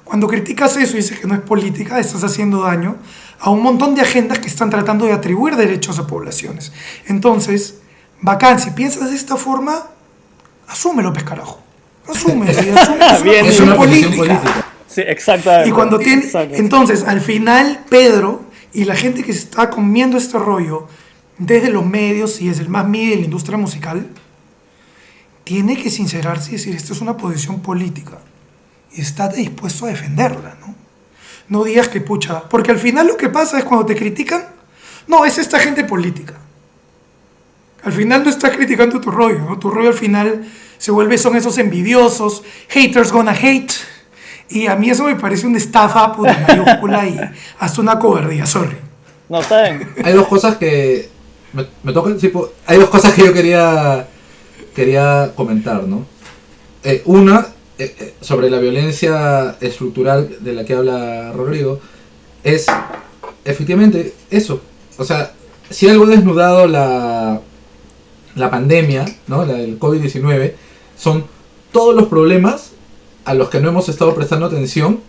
cuando criticas eso y dices que no es política, estás haciendo daño a un montón de agendas que están tratando de atribuir derechos a poblaciones. Entonces, bacán, si piensas de esta forma, asúmelo, pues carajo. Asume que es una posición política. Sí, exactamente. Y cuando entonces, al final, Pedro y la gente que se está comiendo este rollo desde los medios y desde el más media de la industria musical, tiene que sincerarse y decir, esta es una posición política y está dispuesto a defenderla, ¿no? No digas que pucha, porque al final lo que pasa es cuando te critican, no, es esta gente política. Al final no estás criticando tu rollo, ¿no? Tu rollo al final son esos envidiosos, haters gonna hate. Y a mí eso me parece una estafa puta mayúscula y hasta una cobardía, sorry. No, está bien. Hay dos cosas que hay dos cosas que yo quería comentar, ¿no? Una, sobre la violencia estructural de la que habla Rodrigo, es efectivamente eso. O sea, si algo ha desnudado la pandemia, ¿no? La del COVID-19, son todos los problemas a los que no hemos estado prestando atención,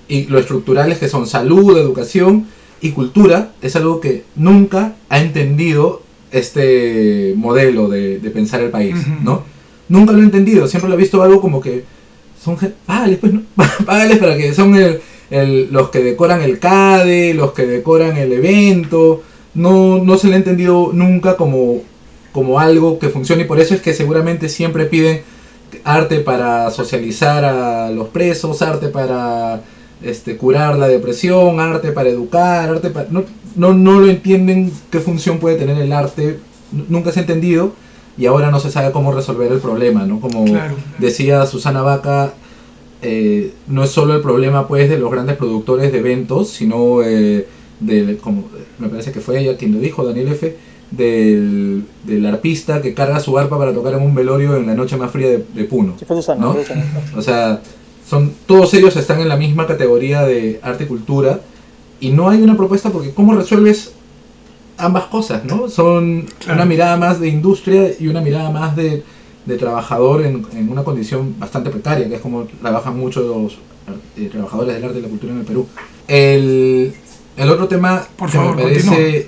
y lo estructurales que son salud, educación y cultura. Es algo que nunca ha entendido este modelo de pensar el país, ¿no? Nunca lo he entendido, siempre lo he visto algo como que son, págales pues, ¿no? Págales para que son los que decoran el CADE, los que decoran el evento. No se le ha entendido nunca como algo que funcione, y por eso es que seguramente siempre piden arte para socializar a los presos, arte para curar la depresión, arte para educar, arte para... No lo entienden qué función puede tener el arte, nunca se ha entendido, y ahora no se sabe cómo resolver el problema, ¿no? Como decía Susana Baca, no es solo el problema pues de los grandes productores de eventos, sino como me parece que fue ella quien lo dijo, Daniel F., del arpista que carga su arpa para tocar en un velorio en la noche más fría de Puno, sí, fue Susana, ¿no? fue Susana. O sea, todos ellos están en la misma categoría de arte y cultura, y no hay una propuesta, porque ¿cómo resuelves ambas cosas, no? Son una mirada más de industria y una mirada más de trabajador en una condición bastante precaria, que es como trabajan muchos los trabajadores del arte y la cultura en el Perú. El otro tema Por favor, me parece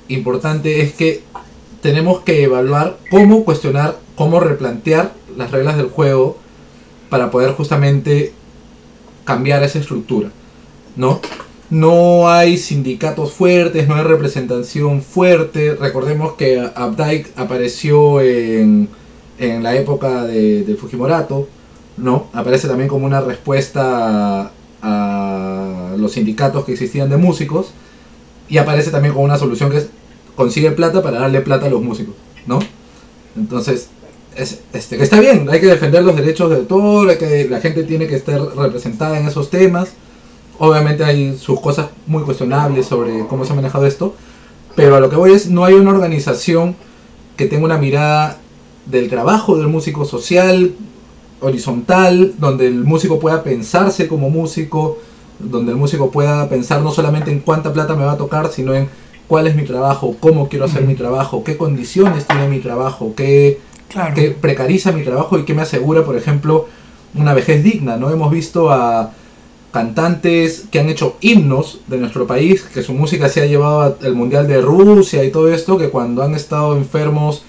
importante es que tenemos que evaluar cómo cuestionar, cómo replantear las reglas del juego para poder justamente cambiar esa estructura, ¿no? No hay sindicatos fuertes, no hay representación fuerte. Recordemos que Updike apareció en la época de Fujimorato, ¿no? Aparece también como una respuesta a los sindicatos que existían de músicos, y aparece también como una solución que es consigue plata para darle plata a los músicos, ¿no? Entonces, que está bien, hay que defender los derechos de autor, la gente tiene que estar representada en esos temas. Obviamente hay sus cosas muy cuestionables sobre cómo se ha manejado esto, pero a lo que voy es, no hay una organización que tenga una mirada del trabajo del músico social, horizontal, donde el músico pueda pensarse como músico, donde el músico pueda pensar no solamente en cuánta plata me va a tocar, sino en cuál es mi trabajo, cómo quiero hacer mi trabajo, qué condiciones tiene mi trabajo, qué precariza mi trabajo y qué me asegura, por ejemplo, una vejez digna, ¿no? Hemos visto a cantantes que han hecho himnos de nuestro país, que su música se ha llevado al Mundial de Rusia y todo esto, que cuando han estado enfermos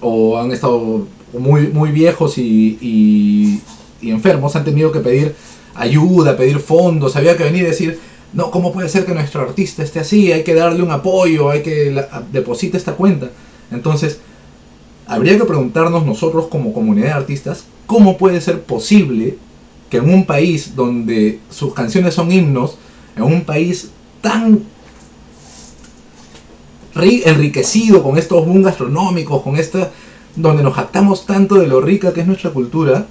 o han estado muy viejos y enfermos, han tenido que pedir ayuda, pedir fondos, había que venir y decir, no, ¿cómo puede ser que nuestro artista esté así? Hay que darle un apoyo, hay que deposite esta cuenta. Entonces, habría que preguntarnos nosotros como comunidad de artistas, ¿cómo puede ser posible que en un país donde sus canciones son himnos, en un país tan enriquecido con estos boom gastronómicos, donde nos jactamos tanto de lo rica que es nuestra cultura,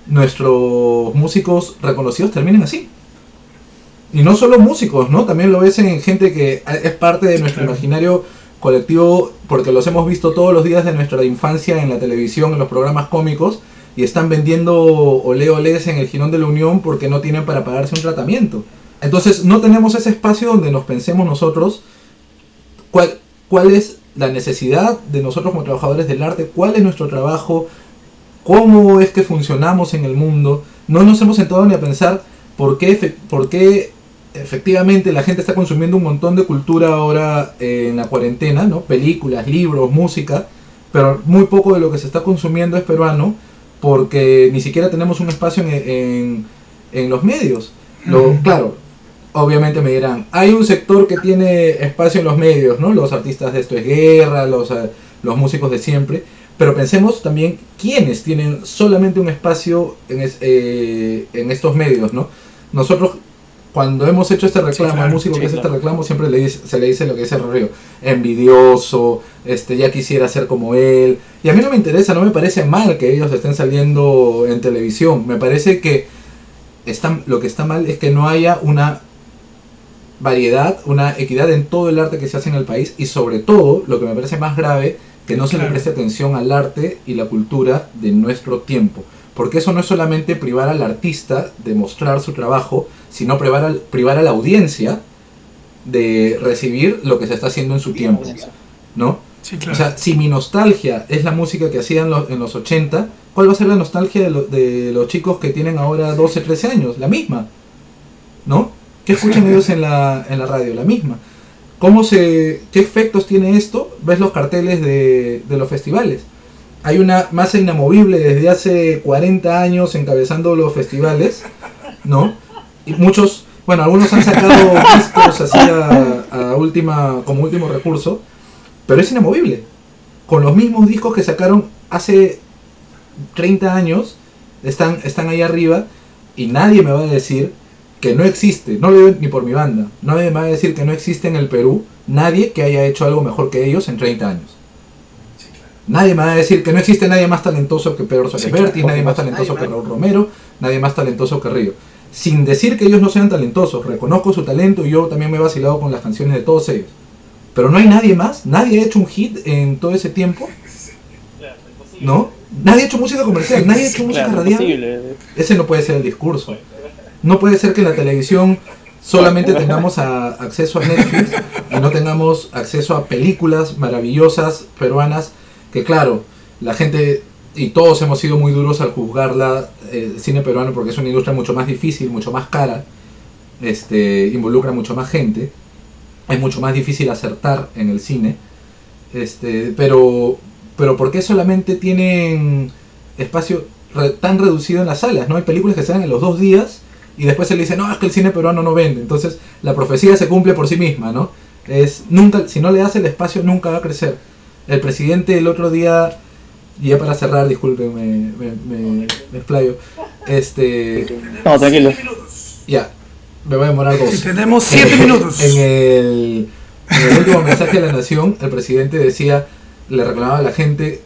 nuestros músicos reconocidos terminen así? Y no solo músicos, ¿no? También lo ves en gente que es parte de nuestro imaginario colectivo, porque los hemos visto todos los días de nuestra infancia en la televisión, en los programas cómicos, y están vendiendo olés en el Jirón de la Unión porque no tienen para pagarse un tratamiento. Entonces no tenemos ese espacio donde nos pensemos nosotros cuál es la necesidad de nosotros como trabajadores del arte, cuál es nuestro trabajo, cómo es que funcionamos en el mundo. No nos hemos sentado ni a pensar por qué efectivamente la gente está consumiendo un montón de cultura ahora en la cuarentena, ¿no? Películas, libros, música, pero muy poco de lo que se está consumiendo es peruano, porque ni siquiera tenemos un espacio en los medios. Claro, obviamente me dirán, hay un sector que tiene espacio en los medios, ¿no? Los artistas de Esto es Guerra, los músicos de siempre, pero pensemos también quiénes tienen solamente un espacio en estos medios, ¿no? Nosotros, cuando hemos hecho este reclamo, al músico que hace este reclamo, siempre se le dice lo que dice Río, envidioso, ya quisiera ser como él. Y a mí no me interesa, no me parece mal que ellos estén saliendo en televisión. Me parece que lo que está mal es que no haya una variedad, una equidad en todo el arte que se hace en el país, y sobre todo, lo que me parece más grave, que no se le preste atención al arte y la cultura de nuestro tiempo. Porque eso no es solamente privar al artista de mostrar su trabajo, sino privar a la audiencia de recibir lo que se está haciendo en su tiempo, ¿no? Sí, claro. O sea, si mi nostalgia es la música que hacían en los 80, ¿cuál va a ser la nostalgia de los chicos que tienen ahora 12, 13 años? La misma, ¿no? ¿Qué escuchan ellos en la radio? La misma. ¿Qué efectos tiene esto? Ves los carteles de los festivales. Hay una masa inamovible desde hace 40 años encabezando los festivales, ¿no? Y muchos, bueno, algunos han sacado discos así como último recurso, pero es inamovible. Con los mismos discos que sacaron hace 30 años, están ahí arriba, y nadie me va a decir que no existe, no lo digo ni por mi banda, nadie me va a decir que no existe en el Perú nadie que haya hecho algo mejor que ellos en 30 años. Nadie me va a decir que no existe nadie más talentoso que Pedro Suárez Vértiz, nadie más talentoso que Raúl Romero, nadie más talentoso que Río. Sin decir que ellos no sean talentosos, reconozco su talento y yo también me he vacilado con las canciones de todos ellos. Pero no hay nadie más, nadie ha hecho un hit en todo ese tiempo, ¿no? Nadie ha hecho música comercial, nadie ha hecho música radial. Ese no puede ser el discurso. No puede ser que en la televisión solamente tengamos acceso a Netflix y no tengamos acceso a películas maravillosas peruanas, que claro, la gente y todos hemos sido muy duros al juzgarla, el cine peruano, porque es una industria mucho más difícil, mucho más cara, involucra mucho más gente, es mucho más difícil acertar en el cine, pero ¿por qué solamente tienen espacio tan reducido en las salas? ¿No? Hay películas que se dan en los 2 días y después se le dice, no, es que el cine peruano no vende. Entonces la profecía se cumple por sí misma, ¿no? Si no le das el espacio, nunca va a crecer. El presidente el otro día, y ya para cerrar, disculpen, me explayo, No, tranquilo. Ya, me voy a demorar 2. Si tenemos 7 minutos. En el último mensaje de la Nación, el presidente le reclamaba a la gente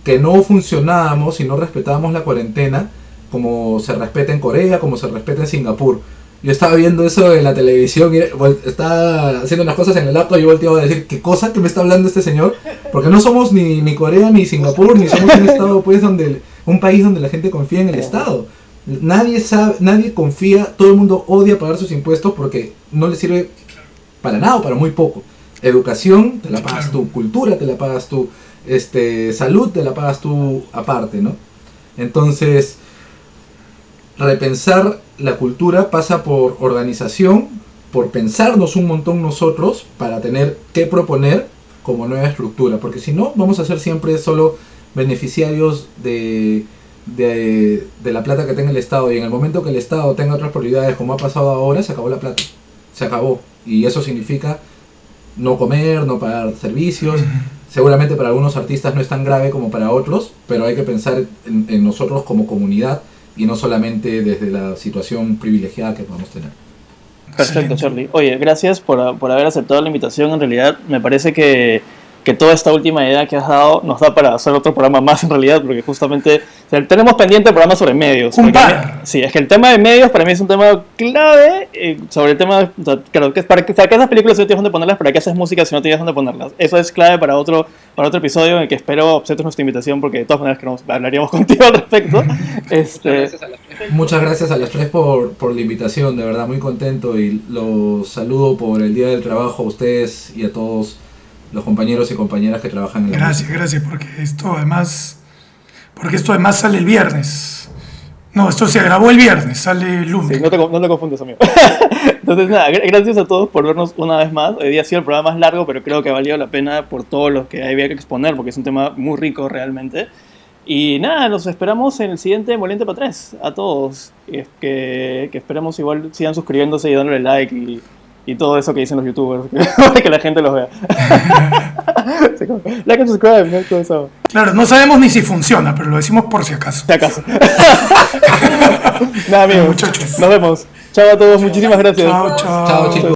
que no funcionábamos y no respetábamos la cuarentena como se respeta en Corea, como se respeta en Singapur. Yo estaba viendo eso en la televisión, y estaba haciendo unas cosas en el laptop y yo volteaba a decir, ¿qué cosa que me está hablando este señor? Porque no somos ni Corea ni Singapur, ni somos un estado, pues, un país donde la gente confía en el Estado. Nadie confía, todo el mundo odia pagar sus impuestos porque no le sirve para nada o para muy poco. Educación te la pagas tú, cultura te la pagas tú, salud te la pagas tú aparte, ¿no? Entonces, repensar la cultura pasa por organización, por pensarnos un montón nosotros para tener que proponer como nueva estructura, porque si no vamos a ser siempre solo beneficiarios de la plata que tenga el Estado, y en el momento que el Estado tenga otras prioridades como ha pasado ahora, se acabó la plata, se acabó, y eso significa no comer, no pagar servicios. Seguramente para algunos artistas no es tan grave como para otros, pero hay que pensar en nosotros como comunidad y no solamente desde la situación privilegiada que podemos tener. Perfecto, Charlie. Oye, gracias por haber aceptado la invitación. En realidad, me parece que toda esta última idea que has dado nos da para hacer otro programa más, en realidad, porque justamente tenemos pendiente programas sobre medios. Sí, es que el tema de medios para mí es un tema clave sobre el tema, o sea, claro, que para que esas películas si no tienes dónde ponerlas, para qué haces música si no tienes dónde ponerlas. Eso es clave para otro episodio en el que espero aceptes nuestra invitación, porque de todas maneras hablaríamos contigo al respecto. Muchas gracias a las tres por la invitación, de verdad muy contento, y los saludo por el Día del Trabajo a ustedes y a todos los compañeros y compañeras que trabajan en la música. Gracias, porque esto además sale el viernes. No, esto se grabó el viernes, sale el lunes. Sí, no te confundas, amigo. Entonces, nada, gracias a todos por vernos una vez más. Hoy día ha sido el programa más largo, pero creo que ha valido la pena por todo lo que había que exponer, porque es un tema muy rico realmente. Y nada, los esperamos en el siguiente Moliente para 3, a todos. Que esperemos igual sigan suscribiéndose y dándole like y todo eso que dicen los youtubers, que la gente los vea. Like and subscribe, ¿no? Todo eso. Claro, no sabemos ni si funciona, pero lo decimos por si acaso. Si acaso. Nada, amigos, muchachos. Nos vemos. Chao a todos, muchísimas gracias. Chao, chao. Chao, chicos.